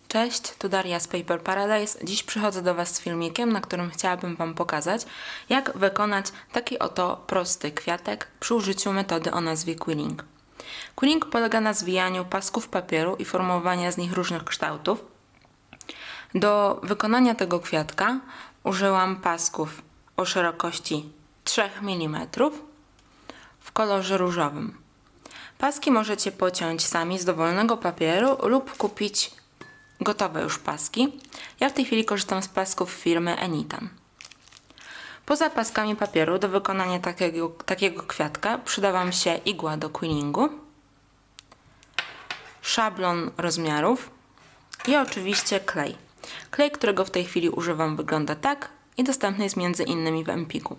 Cześć, tu Daria z Paper Paradise. Dziś przychodzę do Was z filmikiem, na którym chciałabym Wam pokazać, jak wykonać taki oto prosty kwiatek przy użyciu metody o nazwie quilling. Quilling polega na zwijaniu pasków papieru i formowania z nich różnych kształtów. Do wykonania tego kwiatka użyłam pasków o szerokości 3 mm w kolorze różowym. Paski możecie pociąć sami z dowolnego papieru lub kupić gotowe już paski. Ja w tej chwili korzystam z pasków firmy Enitan. Poza paskami papieru do wykonania takiego kwiatka przyda Wam się igła do quillingu, szablon rozmiarów i oczywiście klej. Klej, którego w tej chwili używam, wygląda tak i dostępny jest między innymi w Empiku.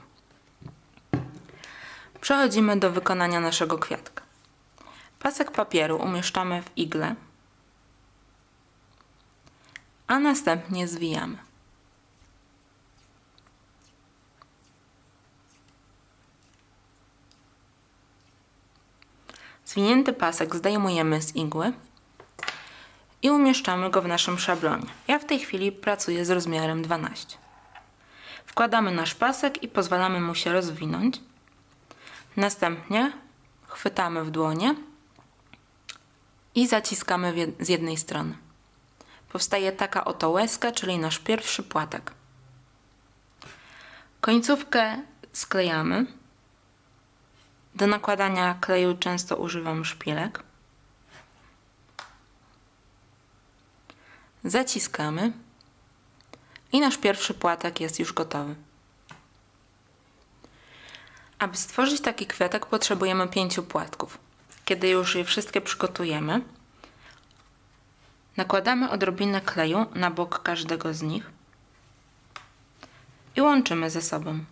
Przechodzimy do wykonania naszego kwiatka. Pasek papieru umieszczamy w igle, a następnie zwijamy. Zwinięty pasek zdejmujemy z igły i umieszczamy go w naszym szablonie. Ja w tej chwili pracuję z rozmiarem 12. Wkładamy nasz pasek i pozwalamy mu się rozwinąć. Następnie chwytamy w dłonie i zaciskamy z jednej strony. Powstaje taka oto łezka, czyli nasz pierwszy płatek. Końcówkę sklejamy. Do nakładania kleju często używam szpilek. Zaciskamy i nasz pierwszy płatek jest już gotowy. Aby stworzyć taki kwiatek, potrzebujemy 5 płatków. Kiedy już je wszystkie przygotujemy, nakładamy odrobinę kleju na bok każdego z nich i łączymy ze sobą.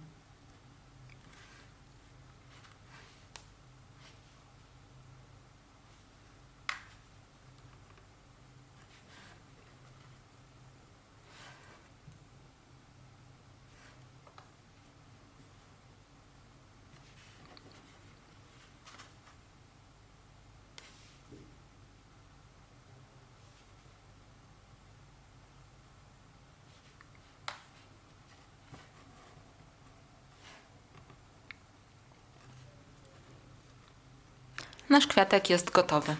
Nasz kwiatek jest gotowy.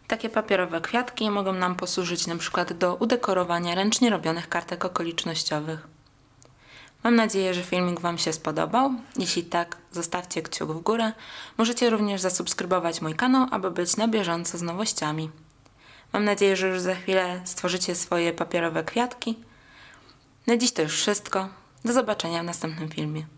Takie papierowe kwiatki mogą nam posłużyć na przykład do udekorowania ręcznie robionych kartek okolicznościowych. Mam nadzieję, że filmik Wam się spodobał. Jeśli tak, zostawcie kciuk w górę. Możecie również zasubskrybować mój kanał, aby być na bieżąco z nowościami. Mam nadzieję, że już za chwilę stworzycie swoje papierowe kwiatki. Na dziś to już wszystko. Do zobaczenia w następnym filmie.